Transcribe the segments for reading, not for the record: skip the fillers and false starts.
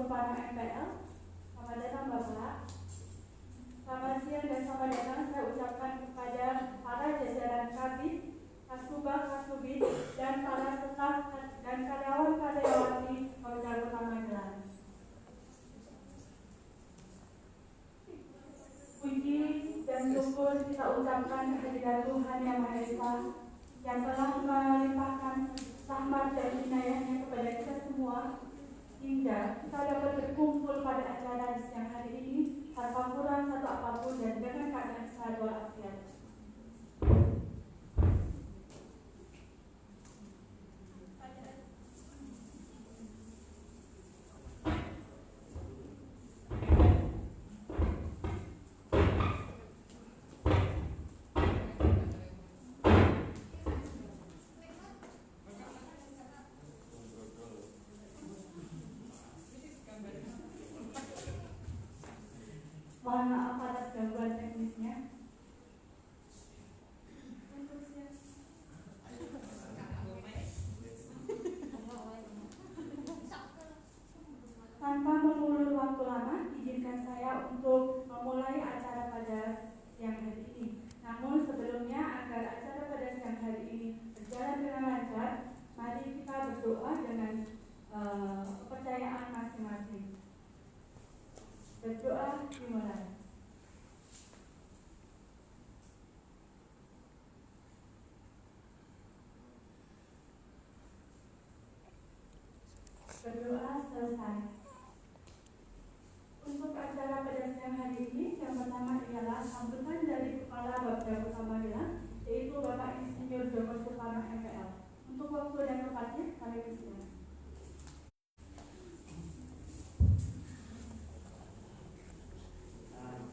Supano MPL. Selamat datang Bapak. Selamat siang dan selamat datang saya ucapkan kepada para jajaran Kabid, Kasubag, Kasubid, dan para staf dan karyawan-karyawati Polda Kota Magelang. Puji dan syukur kita ucapkan kehadirat Tuhan Yang Maha Esa yang telah melimpahkan rahmat dan inayahnya kepada kita semua hingga kita dapat berkumpul pada acara di siang hari ini tanpa kurang satu apapun dan dengan keadaan sehat walafiat. Mohon maaf atas gangguan teknisnya. Tanpa mengulur waktu lama, izinkan saya untuk memulai acara pada siang hari ini. Namun sebelumnya, agar acara pada siang hari ini berjalan dengan lancar, mari kita berdoa dengan kepercayaan masing-masing. Berdoa dimulai. Berdoa selesai. Untuk acara pada siang hari ini, yang pertama ialah sambutan dari Kepala Bapeda Kota Magelang, yaitu Bapak Insinyur Joko Supano MPL. Untuk waktu dan tempatnya, kami persilakan.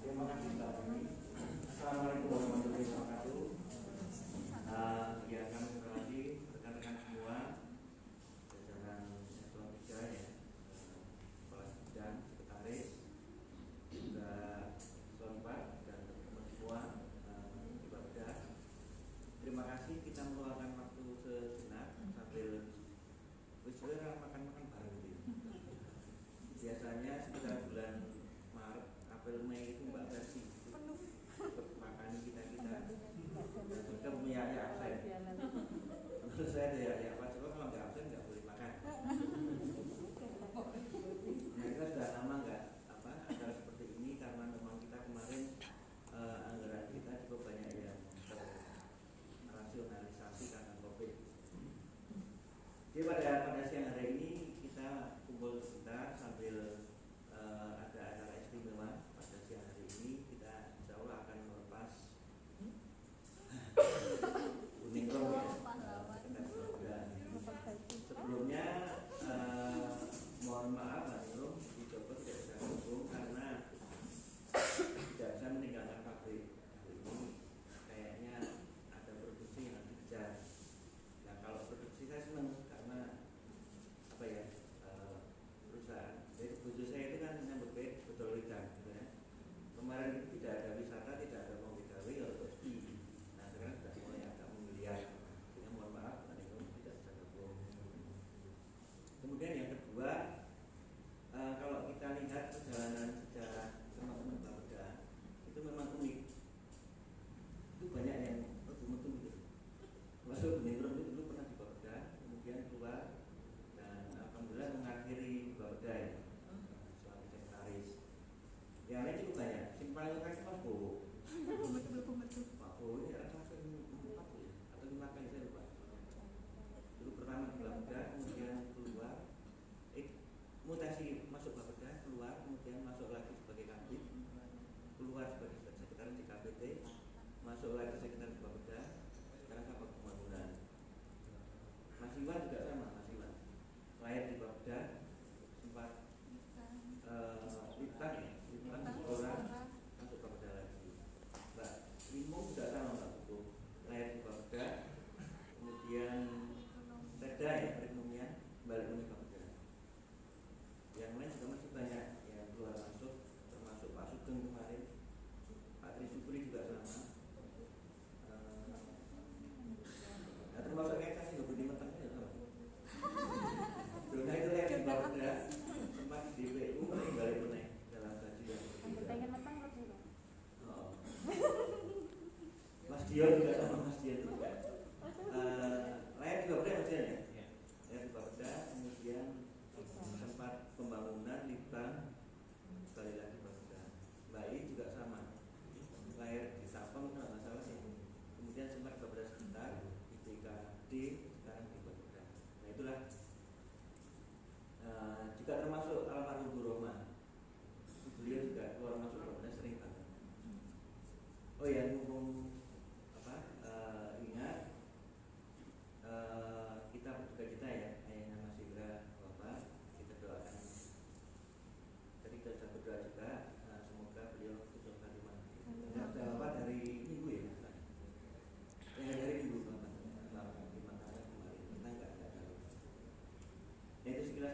Terima kasih Mbak Dini. Assalamualaikum warahmatullahi wabarakatuh. Ya, kami sekali lagi rekan-rekan semua jajaran Eselon 3 ya, kepala bidang, sekretaris, juga Eselon 4 dan teman-teman semua di Bapeda. Terima kasih kita meluangkan waktu sejenak sambil makan-makan bareng gitu. Biasanya sekitar bulan Maret, April, Mei itu Mbak Versi untuk makan kita dan juga punya absen. Menurut saya ada ya Pak, coba kalau nggak absen nggak boleh makan. Nah, kita sudah lama nggak acara seperti ini karena memang kita kemarin anggaran kita cukup banyak yang rasionalisasi karena COVID. Jadi pada siang hari ini kita kumpul sebentar sambil ada acara istimewa pada siang hari ini. Kita insya Allah akan melepas kuning rom ya. Sebelumnya mohon maaf Mas Rum, di Joko tidak bisa dukung karena tidak bisa meninggalkan pabrik. Hari ini kayaknya ada produksi yang dikejar. Nah, kalau produksi saya senang karena apa ya, perusahaan. Jadi tujuh saya itu kan menyambut baik betul gitu ya. Kemarin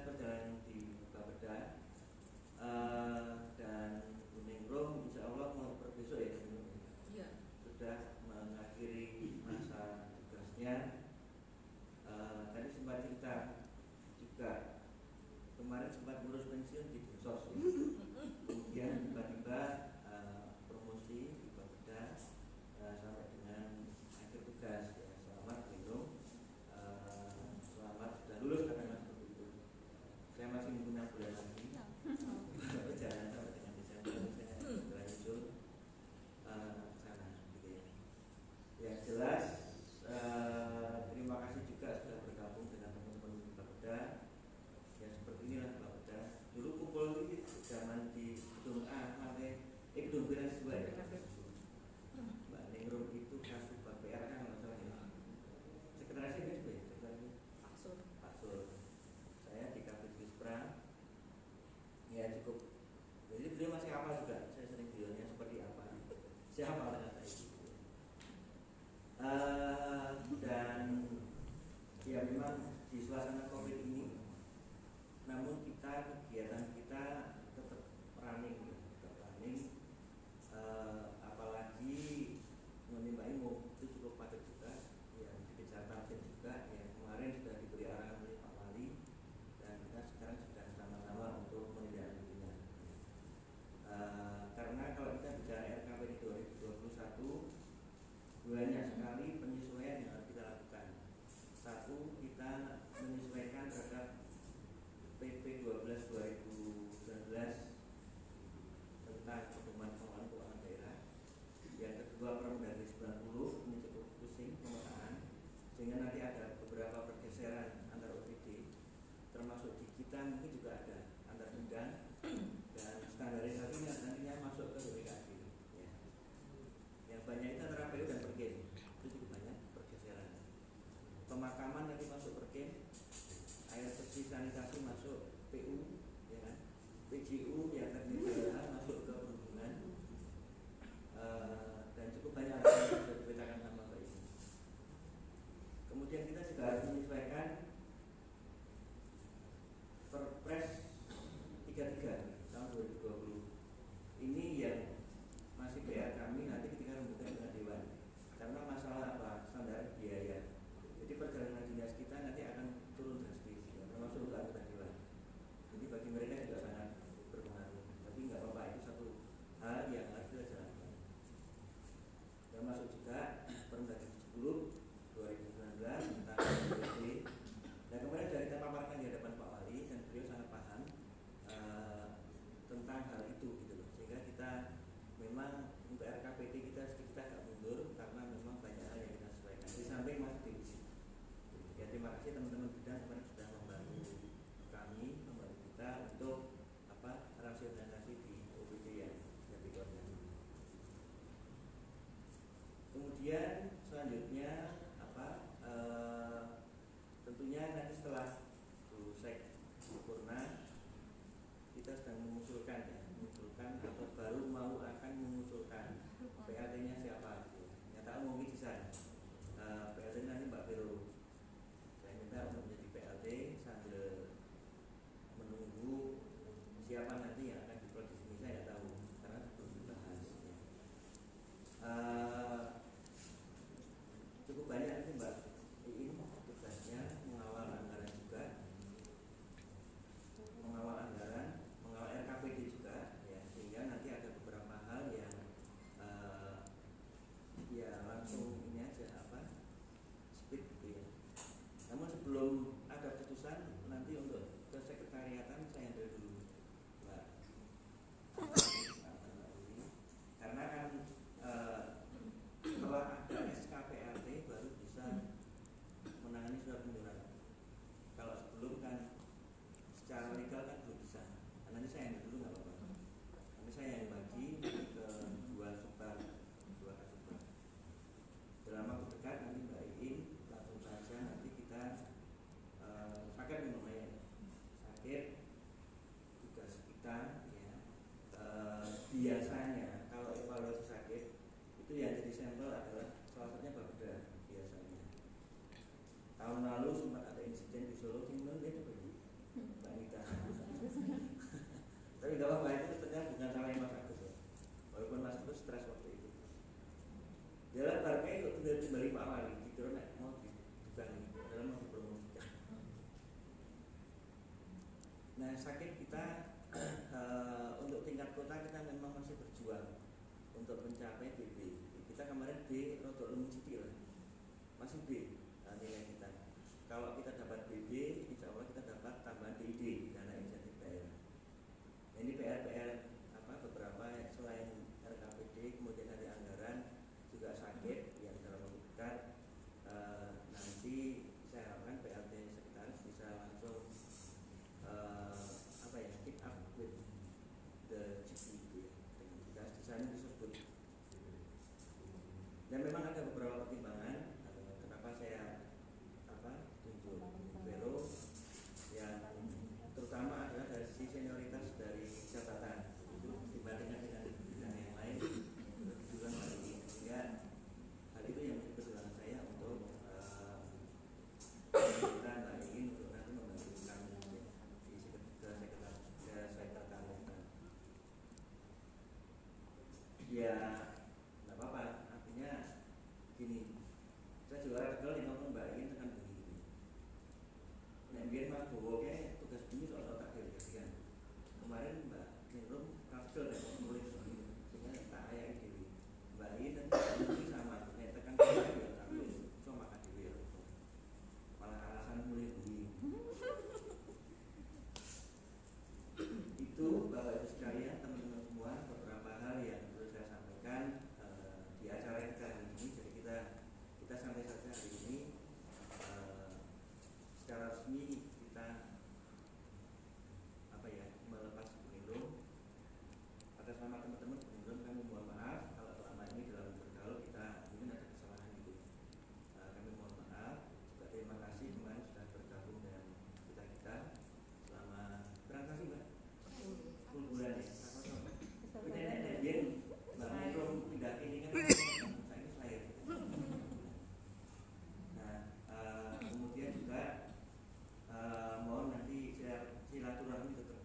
perjalanan di Bapeda dan Buningrum insya Allah mau besok ya, Iya. sudah mengakhiri masa tugasnya. Tadi sempat cerita juga, kemarin sempat ngurus pensiun di Dinsos ya. Kemudian tiba-tiba promosi di Bapeda sampai dengan akhir tugas ya. Selamat Buningrum, selamat sudah lulus karena seperti itu. Saya masih menggunakan bulan lagi perjalanan sampai dengan Desember, saya setelah nyusul sana gitu ya. Yang jelas terima kasih juga sudah bergabung dengan teman-teman di Bapeda. Ya seperti inilah Bapeda. Dulu kumpul di zaman di gedung A, gedung B dan 2 ya. Mbak Ningrum itu Kasubag PR kan kalau salah ya. Sekretarisnya ini juga ya, sekretarisnya Pak Sur. Saya di Kabit Wispra. Ya cukup. Jadi beliau masih hafal juga. Saya sering beliaunya seperti apa. Siapa kata itu. Dan ya memang di suasana COVID ini, namun kegiatan kita tetap running, apalagi menimba ilmu itu cukup padat juga. Ya dikejar target juga. Ya kemarin sudah diberi arahan oleh Pak Wali dan kita sekarang sedang sama-sama untuk menindaklanjutinya. Karena kalau kita bicara RKPD 2021 banyak sekali penyesuaian yang harus kita lakukan. Satu, kita menyesuaikan terhadap PP 12 2019 tentang pedoman pengelolaan keuangan daerah. Yang kedua, Permendagri 90 ini cukup pusing pemetaan, sehingga nanti ada beberapa pergeseran antar OPD, termasuk di kita mungkin juga ada antar bidang, dan standarisasinya nantinya masuk ke BPKD. Ya. Yang banyak itu antara PU dan Pergen, itu cukup banyak pergeseran. Pemakaman nanti masuk Pergen, air bersih sanitasi masuk PU, ya kan? PJU ya teknik daerah masuk ke perhubungan, dan cukup banyak yang sudah diberitakan sama Mbak ini. Kemudian kita juga harus menyesuaikan Perpres 33 tahun 2020. Ini yang masih PR kami nanti ketika rembukan dengan Dewan. Karena masalah apa? Standar biaya. Jadi perjalanan dinas kita nanti akan turun drastis, ya, termasuk untuk anggota Dewan. Jadi bagi mereka juga sangat berpengaruh. Tapi nggak apa-apa, itu satu hal yang harus kita jalankan. Termasuk juga Permendagri 10 2019 tentang PPD. Dan kemarin sudah kita paparkan di hadapan Pak Wali dan beliau sangat paham tentang hal itu gitu loh. Sehingga kita memang untuk RKPD kita sedikit agak mundur karena memang banyak hal yang kita sesuaikan. Di samping masih divisi. Ya terima kasih teman-teman bidang kemarin sudah membantu kami, membantu kita untuk rasionalisasi di OPD yang lebih koordinasi. Kemudian selanjutnya tentunya nanti setelah Busek sempurna kita sedang mengusulkan atau baru mau akan mengusulkan PLT-nya siapa. Nyata mungkin bisa PLT nanti Mbak Vero. Saya minta untuk menjadi PLT sambil menunggu siapa nanti yang akan diproses ini, saya tidak tahu karena belum dibahas. Cukup banyak nanti Mbak Iin tugasnya mengawal anggaran juga, mengawal RKPD juga, ya, sehingga nanti ada beberapa hal yang ya langsung ini yang sakit kita untuk tingkat kota kita memang masih berjuang untuk mencapai BB. Kita kemarin B rotok lemu sithik lah, masih B nilai kita. Kalau kita dapat BB, insya Allah kita dapat tambahan DID, dana insentif daerah. Nah, ini PR beberapa selain RKPD, kemudian ada anggaran juga sakit yang dalam waktu dekat nanti saya harapkan PLT sekretaris bisa langsung keep up with the GP dengan tugas di sana disebut. Dan memang ada beberapa pertimbangan kenapa saya tunjuk Vero, yang terutama adalah dari sisi senioritas dari jabatan itu dibandingkan dengan bidang yang lain juga lagi, sehingga hal itu yang menjadi pertimbangan saya untuk kita ingin untuk nanti membantu kami di sekretariat. Ya nggak apa-apa, artinya gini, saya juga regel yang ngomong Mbak Ingin tekan begini. Nah, biar Mas Bowo kayak tugas ini soal tak delegasikan. Kemarin Mbak Ningrum kafel dan nulis begini, sehingga tak ayah dewi. Mbak Ingin dan ini sama, nek tekan saya ya aku cuma makan dewi ya. Malah alasan mulai begini. Itu Bapak Ibu sekalian, teman-teman semua, beberapa hal yang perlu saya sampaikan di acara kita hari ini. Jadi kita sampai saja hari ini secara resmi kita melepas Bunirum. Atas nama teman-teman Bunirum kami mohon maaf kalau selama ini dalam bergaul kita mungkin ada kesalahan gitu. Kami mohon maaf. Juga terima kasih kemarin sudah bergabung dengan kita selama berapa sih Mbak? 10 bulan ya. Tapi nenek Mbak Bunirum pindah ini kan saya ini lahir. Kemudian juga mohon nanti silaturahmi tetap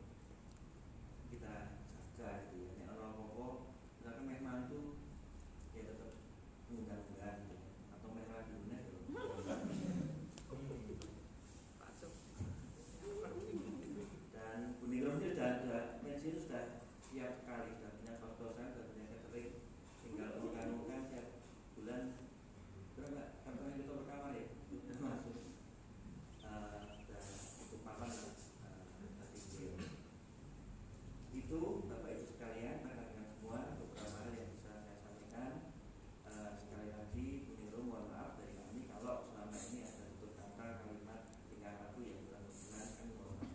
kita jaga gitu ya. Nek orang pokok misalkan meh mantu ya tetap undang-undang gitu. Atau meh lagi gitu. Dan Bunirum itu sudah pensiun sudah siap sekali, sudah punya kos-kosan, sudah punya catering, tinggal ungkang-ungkang tiap bulan. Berapa? Kantornya kita berkamar ya? Sudah masuk. Sudah cukup mapan tadi itu Bapak Ibu sekalian, terkait dengan semua beberapa hal yang bisa saya sampaikan. Sekali lagi Bunirum mohon maaf dari kami kalau selama ini ada tutur kata, kalimat, tingkah laku yang kurang berkenan, kami mohon maaf.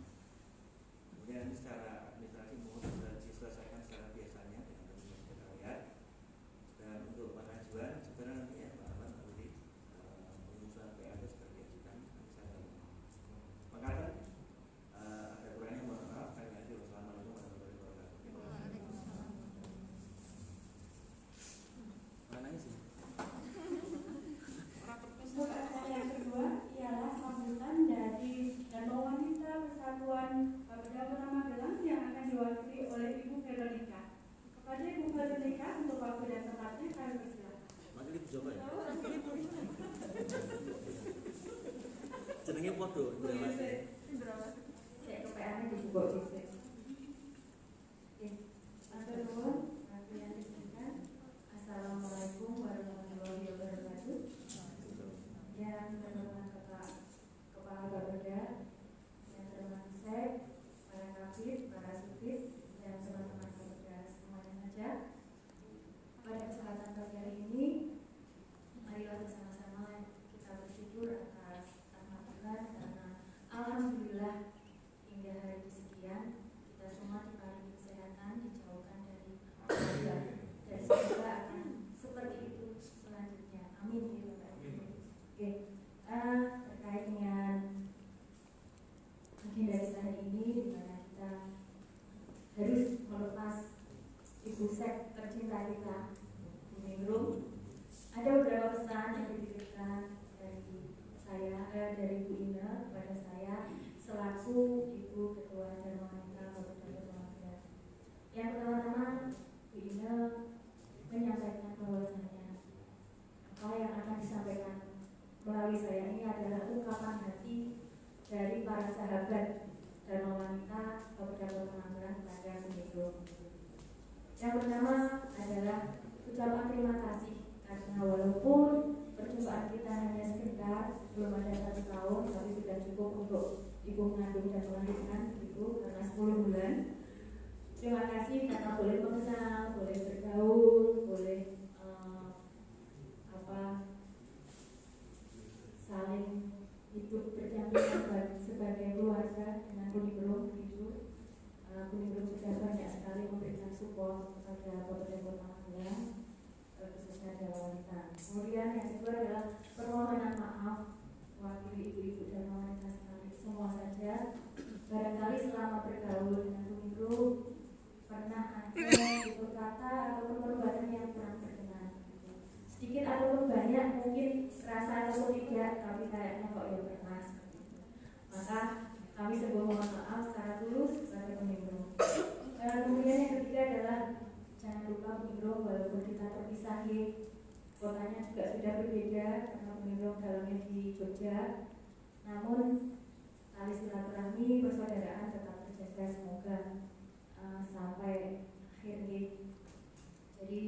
Kemudian secara administrasi mohon sudah diselesaikan secara biasanya dengan teman-teman sekretariat. Dan untuk pengajuan segera nanti ya Pak Ahmad nanti pengusulan PLT sudah diajukan, nanti saya mengatakan ada kurangnya mohon maaf. Wassalamualaikum warahmatullahi wabarakatuh. Mana sih? Untuk acara yang kedua ialah sambutan dari Danau Wanita Persatuan Bapeda Kota Magelang yang akan diwakili oleh Ibu Veronica. Kepada Ibu Veronica untuk waktu dan tempatnya kami persilakan. Mungkin Ibu coba ya. Jenenge podo, Cek kepeannya dibuka bisa. Matur nuwun, yang disebutkan. Assalamualaikum warahmatullahi wabarakatuh. Yang terhormat Kepala Bapeda, yang terhormat Sek, para kabit, para subdit, dan teman-teman Bapeda semuanya saja. Pada kesempatan pagi hari ini, marilah bersama-sama kita bersyukur atas rahmat Tuhan karena alhamdulillah hingga hari kesekian kita semua diberi kesehatan, dijauhkan dari bahaya, dan semoga akan seperti itu selanjutnya. Amin ya Bapak Ibu. Oke, terkait dengan agenda kita hari ini, di mana kita harus melepas Ibu Sek tercinta kita, Bu Ningrum. Ada beberapa pesan yang dititipkan dari Bu Ina kepada saya selaku Ibu Ketua Danau Wanita Kabupaten Magelang. Yang pertama-tama Bu Ina menyampaikan bahwasanya apa yang akan disampaikan melalui saya ini adalah ungkapan hati dari para sahabat Dharma Wanita Kabupaten Tangerang kepada Bumegro. Yang pertama adalah ucapan terima kasih karena walaupun perjumpaan kita hanya sebentar, belum ada 1 tahun, tapi sudah cukup untuk ibu mengandung dan melahirkan itu karena 10 bulan. Terima kasih karena boleh mengenal, boleh bergaul, boleh saling hidup berdampingan sebagai keluarga dengan Bumegro itu. Bumegro sudah banyak sekali memberikan support kepada Kabupaten Tangerang, khususnya Dharma Wanita. Kemudian yang kedua adalah permohonan maaf mewakili ibu-ibu Dharma Wanita semua saja. Barangkali selama bergaul dengan Bumegro pernah ada tutur kata ataupun perbuatan yang kurang berkenan. Sedikit ataupun banyak, mungkin rasa ataupun tidak, tapi kayaknya kok ya pernah. Maka kami sebuah mohon maaf secara tulus kepada Bumegro. Kemudian yang ketiga adalah jangan lupa Bumegro walaupun kita terpisah, kotanya juga sudah berbeda karena Bumegro dalamnya di Jogja, namun tali silaturahmi persaudaraan tetap terjaga semoga sampai akhir. Jadi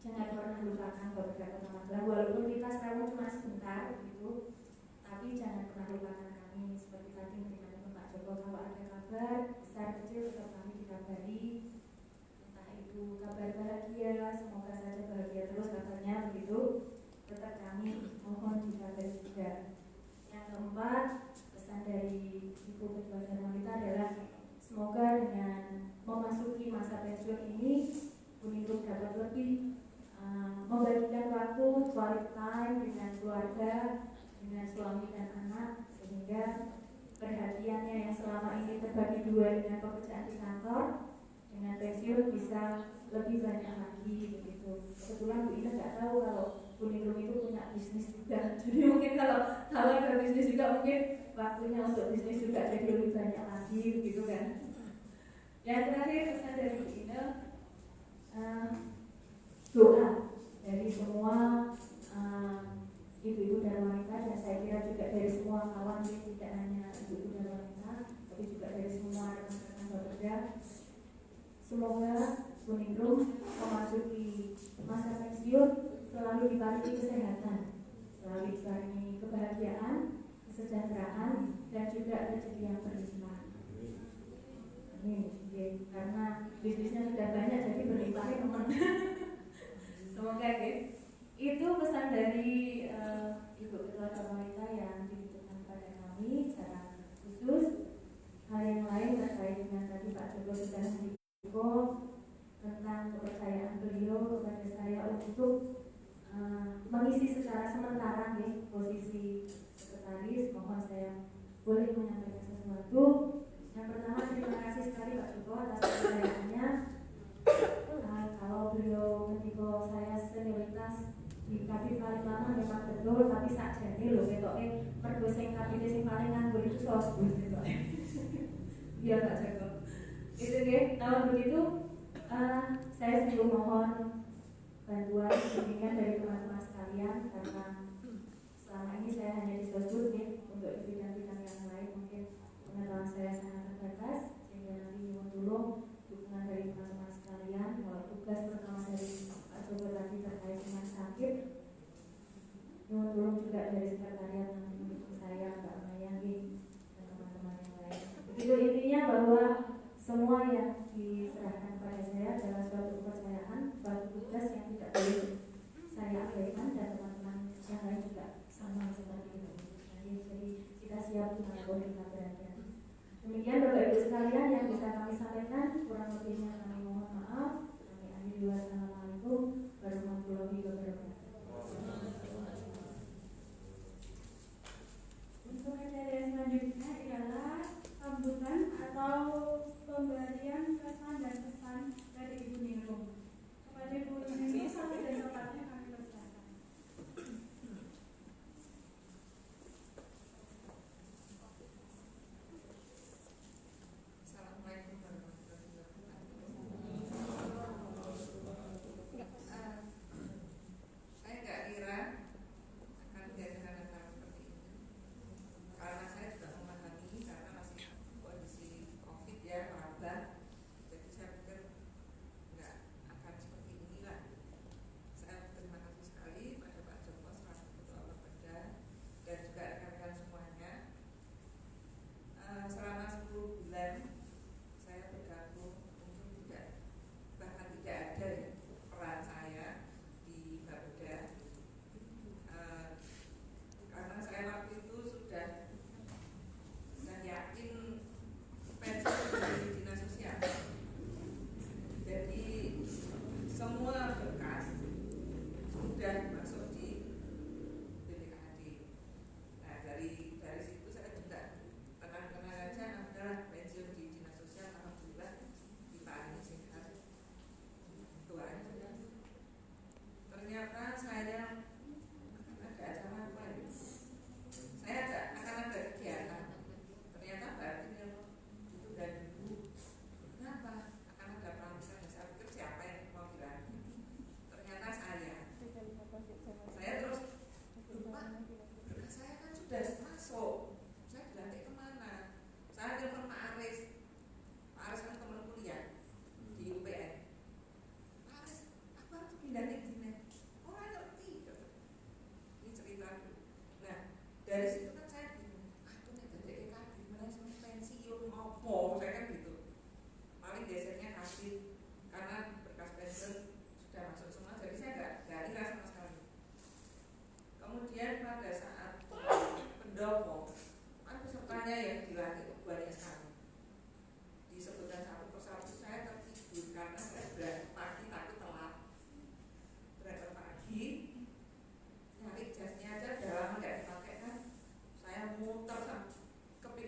jangan pernah lupakan Kabupaten Tangerang walaupun kita sekarang cuma sebentar gitu, tapi jangan pernah lupakan kami. Seperti tadi memberikan Pak Joko, kalau ada kabar besar kecil tetap kami dikabari, entah itu kabar bahagia, semoga saja bahagia terus kabarnya begitu, tetap kami mohon dikabari juga. Yang keempat, pesan dari Ibu Ketua Dharma Wanita adalah semoga dengan memasuki masa pensiun ini Bumegro dapat lebih membagikan waktu quality time dengan keluarga, dengan suami dan anak, sehingga perhatiannya yang selama ini terbagi 2 dengan pekerjaan di kantor, dengan pensiun bisa lebih banyak lagi begitu. Kebetulan Bu Ina nggak tahu kalau Bumegro itu punya bisnis juga, jadi mungkin kalau ada bisnis juga mungkin waktunya untuk bisnis juga jadi lebih banyak lagi begitu kan. Yang terakhir pesan dari Bu Ina, doa dari semua ibu-ibu Dharma Wanita, dan saya kira juga dari semua kawan, tidak hanya ibu-ibu Dharma Wanita tapi juga dari semua rekan-rekan bekerja. Semoga Bumegro memasuki masa pensiun selalu dibarengi kesehatan, selalu dibarengi kebahagiaan, kesejahteraan, dan juga rezeki yang berlimpah. Amin. Karena bisnisnya sudah banyak jadi berlimpahnya teman. Semoga itu pesan dari Ibu Ketua Dharma Wanita yang ditujukan kepada kami secara khusus. Hal yang lain terkait dengan tadi Pak Joko sudah menyinggung tentang kepercayaan beliau kepada saya untuk mengisi secara sementara posisi sekretaris. Mohon saya boleh menyampaikan sesuatu. Yang pertama, terima kasih sekali Pak Joko atas kepercayaannya. Kalau beliau ketika saya senioritas di Kabin paling lama memang betul, tapi sakjane lho ketoknya mergo sing kabin sing paling nganggur itu sosbud ketoknya. Iya Pak Joko. Itu kalau begitu saya sungguh mohon bantuan bimbingan dari teman-teman sekalian, karena selama ini saya hanya di sosbud untuk bidang-bidang yang lain mungkin pengetahuan saya sangat terbatas, sehingga nanti mohon tolong dukungan dari teman-teman sekalian. Kalau tugas pertama dari Pak Joko tadi terkait dengan sakit, mohon tolong juga dari sekretariat nanti mendukung saya, Mbak Mayanggi dan teman-teman yang lain. Begitu intinya bahwa semua yang diserahkan kepada saya adalah suatu kepercayaan, suatu tugas yang tidak boleh saya abaikan, dan teman-teman yang lain juga sama seperti itu. Jadi kita siap dimanapun kita berada. Demikian Bapak Ibu sekalian yang bisa kami sampaikan, kurang lebihnya kami mohon maaf. Kami akhiri. Wassalamualaikum warahmatullahi wabarakatuh. Untuk acara yang selanjutnya ialah sambutan atau pemberian kesan dan pesan dari Ibu Ningrum. Kepada Ibu Ningrum, salah dan tepatnya kami persilakan. Assalamualaikum warahmatullahi wabarakatuh. Saya nggak kira akan menjadi hal-hal seperti ini, karena saya juga memahami karena masih kondisi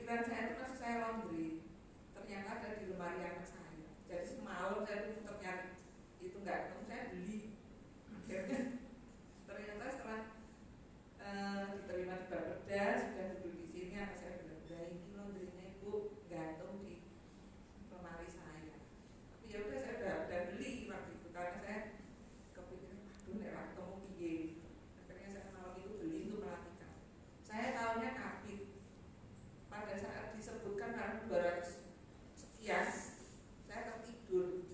pikiran saya itu masih saya laundry, ternyata ada di lemari anak saya. Jadi semalam saya tuh tetap nyari, itu nggak ketemu, saya beli. Akhirnya ternyata setelah diterima di Bapeda, sudah duduk di sini, anak saya bilang, ini laundrynya ibu gantung di lemari saya. Tapi ya udah, saya udah beli waktu itu karena saya kepikiran, aduh nek ra ketemu piye. Akhirnya saya malam itu beli untuk melatihkan. Saya tahunya kabit. Pada saat disebutkan harus 200 sekian, saya tertidur.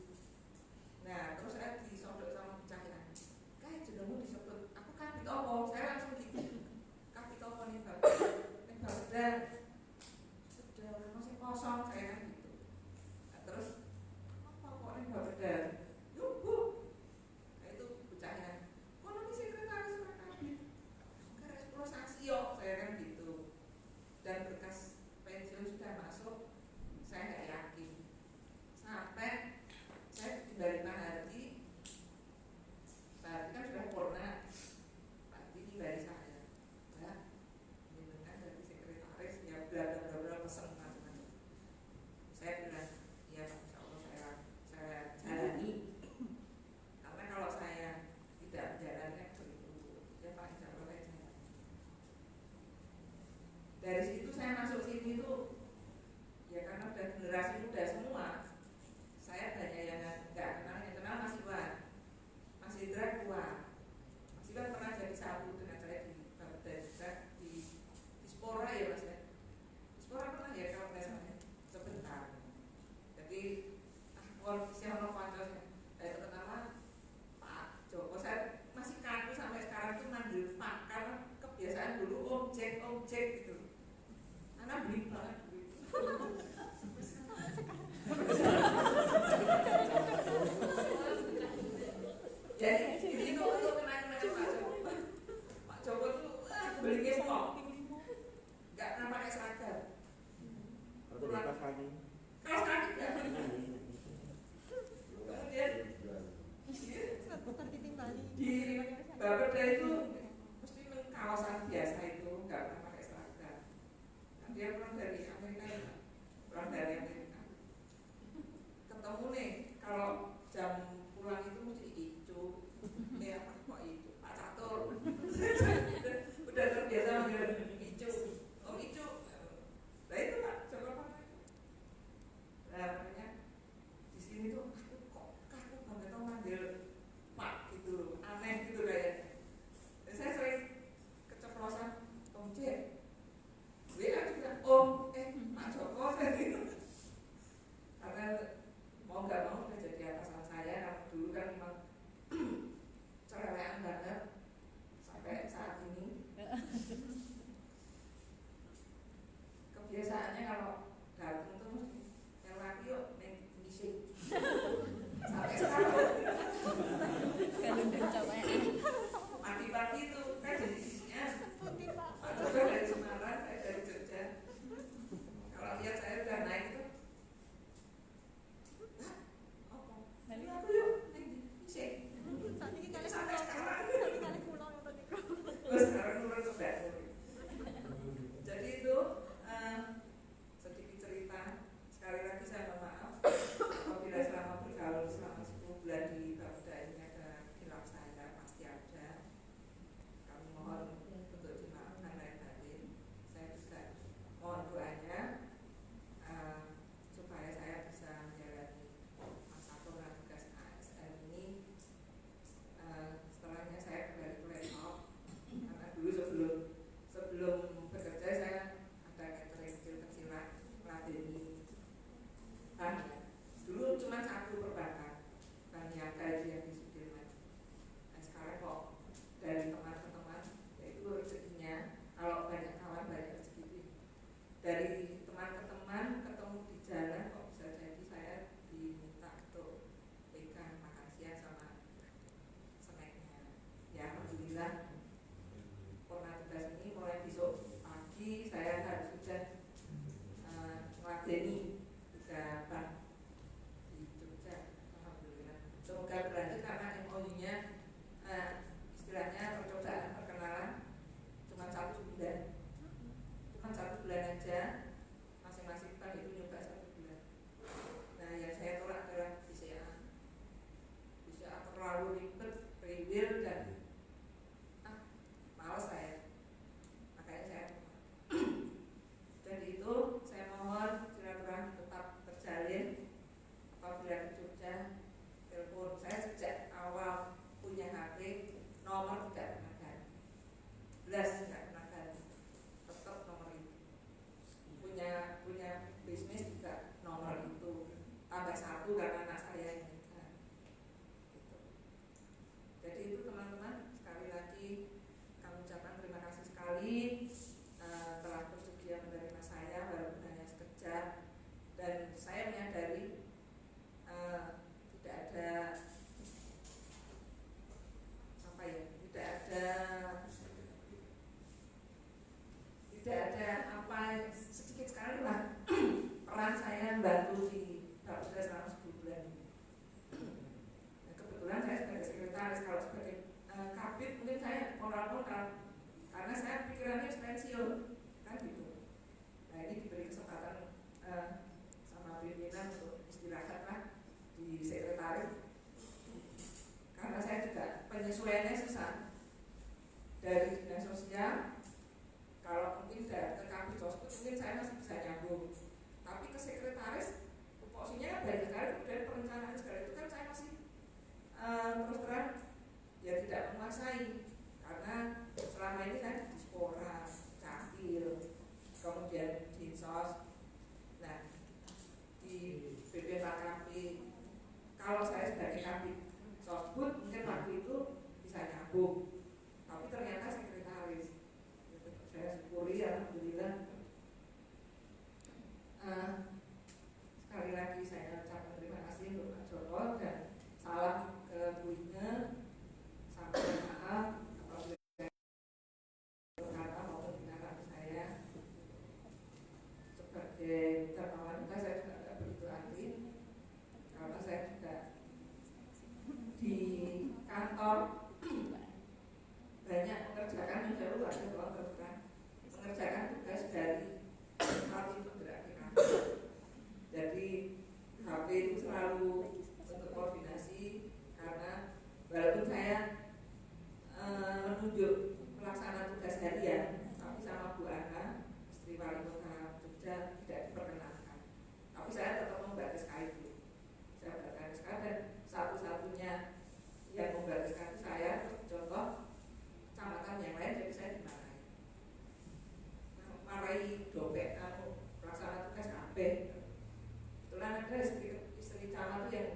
Nah, terus saya disodok sama pecahan. Kayak jenengmu disebut, aku kabit opo? Saya langsung gitu. Kabit opo nih Mbak? Nih Mbak sudah masih kosong, saya kan gitu. Nah, terus apa kok nih Mbak Beda? Yuhu. Nah, itu pecahan. Kok nanti sekretaris Pak kabit? Enggak eksplosasi yo, saya kan gitu. Dan berkas pensiun sudah masuk, saya nggak yakin. Sampai saya dari Pak Hardi kan sudah purna, Pak Hardi dari saya, Mbak, ini kan dari sekretaris, ya bla bla bla bla pesen macam-macam. Saya bilang, iya Pak, insya Allah saya jalani. Karena kalau saya tidak menjalankan begitu, ya Pak, insya Allah saya jalani. Dari situ saya masuk sini tuh, ya karena udah generasi muda semua. Saya banyak yang nggak kenal, yang kenal Mas Iwan, Mas Indra kuat. Mas Iwan pernah jadi sabu dengan saya di Bapeda juga di Spora ya Mas ya. Di Spora pernah ya kalau nggak salah ya, sebentar. Jadi siapa kantor saya pertama Pak Joko, saya masih kaku sampai sekarang tuh manggil Pak karena kebiasaan dulu objek gitu. Karena beli banget gitu. Jadi itu untuk kenangan Pak Joko. Pak Joko tuh beli kepok, nggak pernah pakai seragam. Kaos kaki. Kaos kaki nggak. Kemudian di Bapeda itu mesti kaosan biasa itu, nggak pernah pakai seragam. Nah, dia pulang dari Amerika, ketemu nih kalau jam pulang itu mesti icu, ya kok icu, Pak Catur, udah terbiasa manggil icu, om icu, nah itu Pak coba apa? Nah makanya di sini tuh aku kok kaku banget tuh manggil Pak gitu, aneh gitu kayaknya. Dan saya sering keceplosan Om J, WA juga Om, Pak Joko saya gitu. Karena mau nggak mau udah jadi atasan saya, karena dulu kan memang cerewean banget sampai saat ini. Kebiasaannya kalau datang tuh mesti yang laki yuk naik misi sampai sekarang. Pagi-pagi itu kan jadi isinya Pak Joko dari Semarang, saya dari Jogja. Kalau lihat saya udah naik itu, aku yuk naik misi. Sampai sekarang. Sekarang turun ke Batu. Jadi itu sedikit cerita. Sekali lagi saya mohon maaf apabila selama bergaul selama 10 bulan di Bapeda ini ada khilaf saya, pasti ada. Kami mohon untuk dimaafkan lahir batin. Saya juga mohon doanya supaya saya bisa menjalani masa tugas ASN ini. Setelahnya saya kembali ke laptop karena dulu sebelum bekerja saya ada catering kecil-kecilan meladeni bank ya. Dulu cuma satu perbankan, bank niaga itu yang di Sudirman. Nah sekarang kok dari teman ke teman, yaitu rezekinya kalau banyak kawan banyak rezeki. Dari teman ke teman ketemu di jalan kok bisa jadi saya diminta untuk pegang makan siang sama snacknya. Ya alhamdulillah pernah tugas ini mulai besok pagi saya harus sudah meladeni 3 bank di Jogja. Alhamdulillah. Semoga berlanjut karena MOU-nya istilahnya percobaan perkenalan cuma 1 bulan aja. selama 10 bulan. Nah, kebetulan saya sebagai sekretaris, kalau sebagai kabit mungkin saya moral-moral karena saya pikirannya pensiun kan gitu. Nah ini diberi kesempatan sama pimpinan untuk istirahat lah di sekretaris karena saya juga penyesuaiannya susah dari dinas sosial. Kalau mungkin dari ke kabit sosmed mungkin saya masih bisa nyambung, tapi ke sekretaris porsinya kan banyak sekali, kemudian perencanaan segala itu kan saya masih terus terang ya tidak menguasai karena selama ini saya di Dispora, Cakil, kemudian di Sos, nah di BPKP. Kalau saya sebagai kabit Sosbud mungkin waktu itu bisa nyambung, tapi ternyata sekretaris. Saya syukuri alhamdulillah. Sekali lagi saya ucapkan terima kasih untuk Pak Joko dan salam ke Bu Inge. Sampaikan maaf apabila berkata maupun tindakan saya sebagai dermawan juga saya juga tidak begitu aktif karena saya juga di kantor banyak mengerjakan yang jauh ada kalau terserah mengerjakan tugas dari satu penggerak PKK. Jadi HP itu selalu untuk koordinasi karena walaupun saya menunjuk pelaksana tugas harian, tapi sama Bu Ana, istri wali kota Jogja tidak diperkenankan. Tapi saya tetap membaca Skype. Saya baca Skype dan satu-satunya yang membariskan saya, contoh kecamatan yang lain, jadi saya dimarahi. Marahi dompet, pelaksana tugas HP. Kebetulan ada istri camat itu yang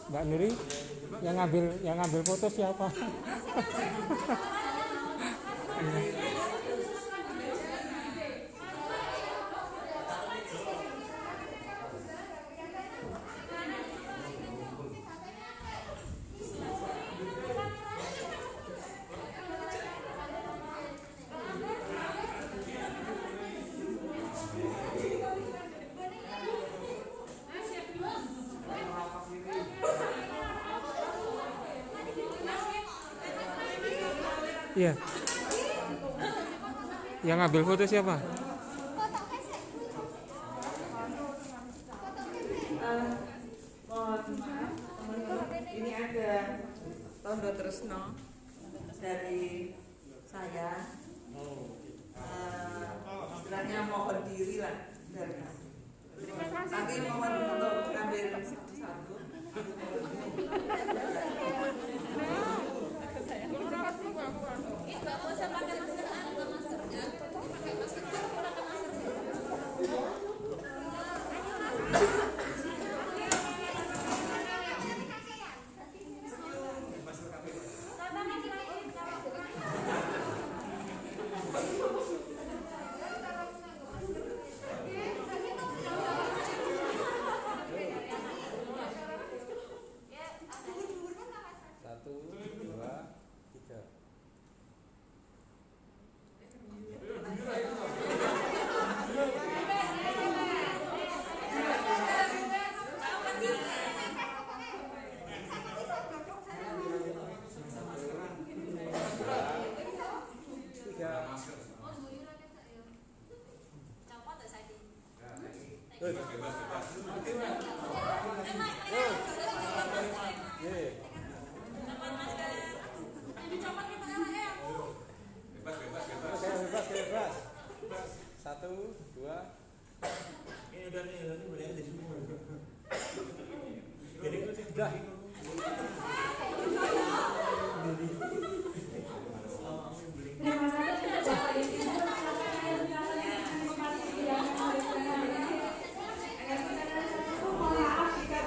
Mbak Nuri, yang ngambil foto siapa? Iya. Yang ngambil foto siapa? Mohon maaf teman-teman, ini ada Tondo Tresno dari saya. Istilahnya mohon diri lah dari kami. Nanti mohon untuk ambil satu-satu. Bebas. 1, 2. Ini udah nih boleh ada semua. Jadi Udah. Terima kasih Bapak Ibu. Mohon maaf jika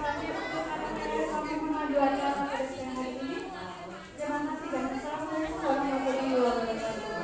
kami mengadu acara pada siang hari ini. Terima kasih dan assalamualaikum warahmatullahi wabarakatuh.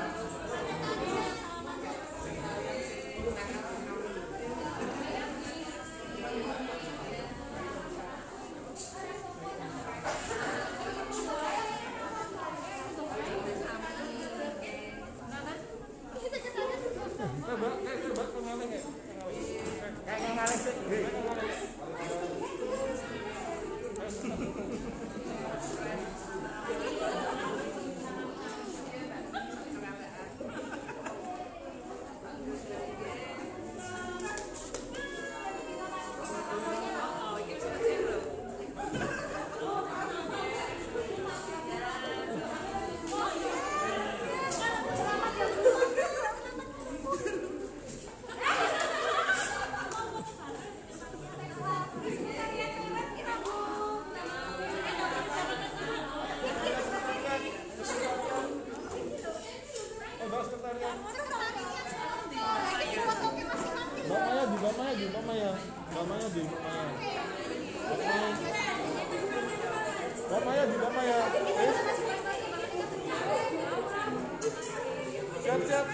Siap.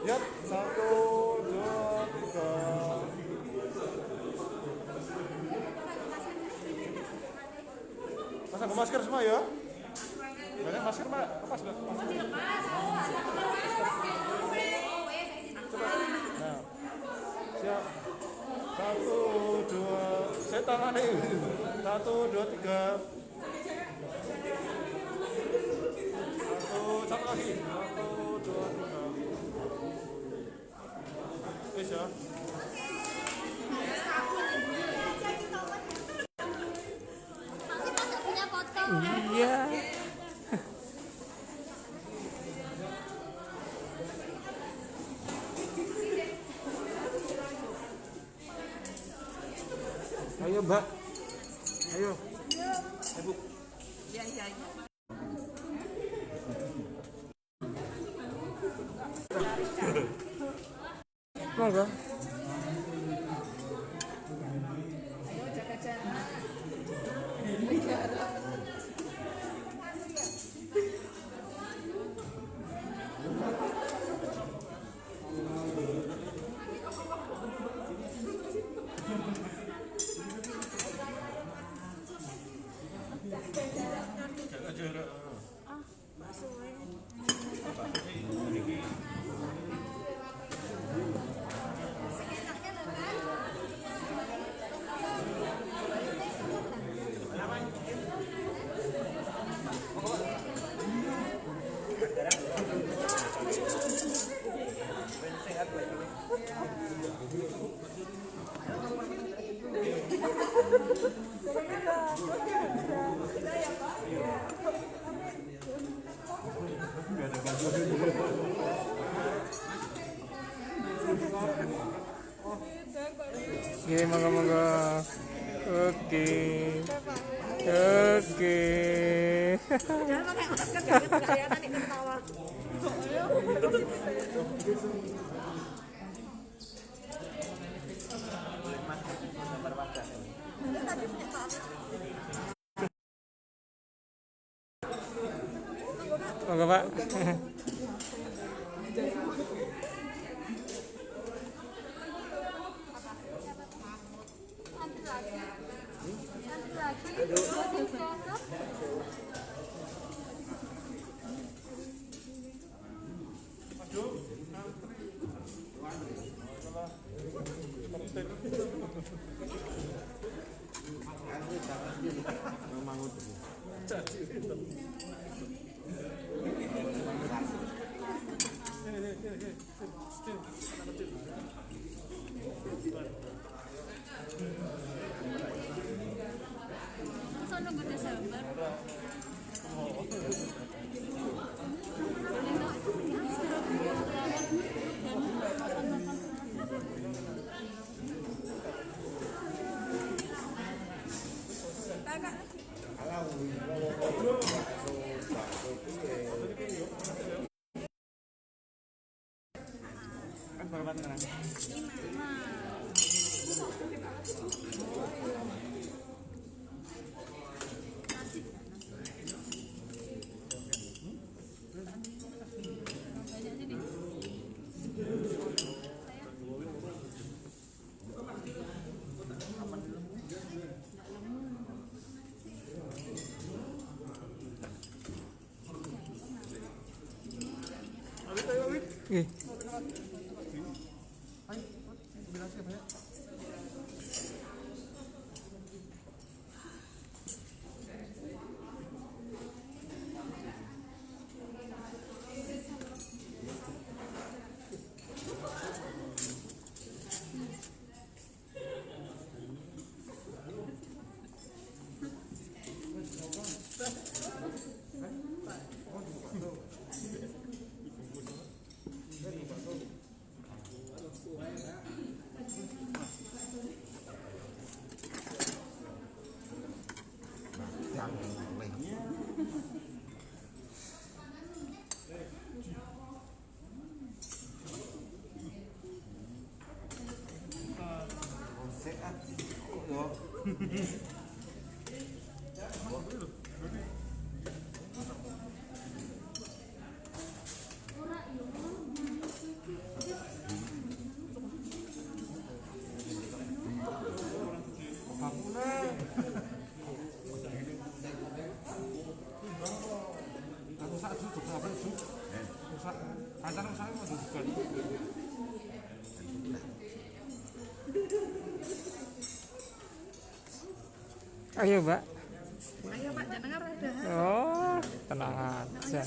Yap, 1, 2, 3. Pasang masker semua ya. Banyak masker, Mbak. Lepas enggak? Nah. Siap. 1, 2. Saya tangani. 1, 2, 3. Satu lagi. 1, 2, 3. Wis ya. Iya. Ayo, Mbak. Ayo. Ibu. Iya. Monggo. Ayo jaga jarak. Oke, monggo. Oke. Jangan pakai masker, jangan kelihatan nih ketawa. Monggo, Pak. Sini. berapa sekarang? Ih. Ayo, Mbak. Ayo Pak, jangan dengar ada. Oh, tenang aja.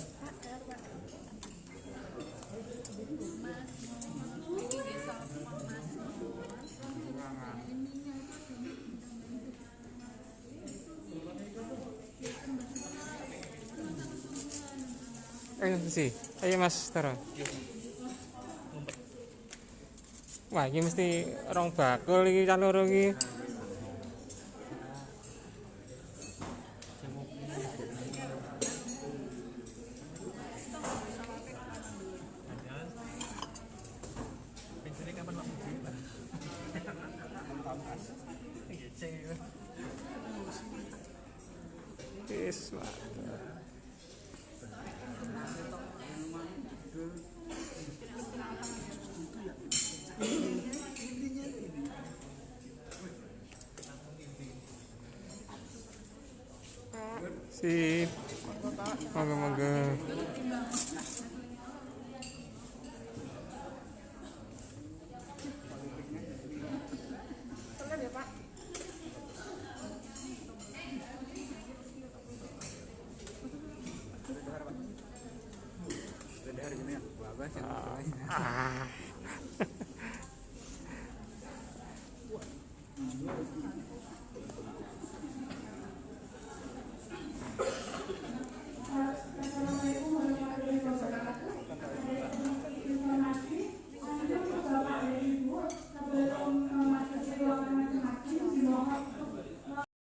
Ayo sih, ayo Mas Taro. Wah, ini mesti rong bakul iki caloro iki. Wis, sip. Monggo-monggo. Ah.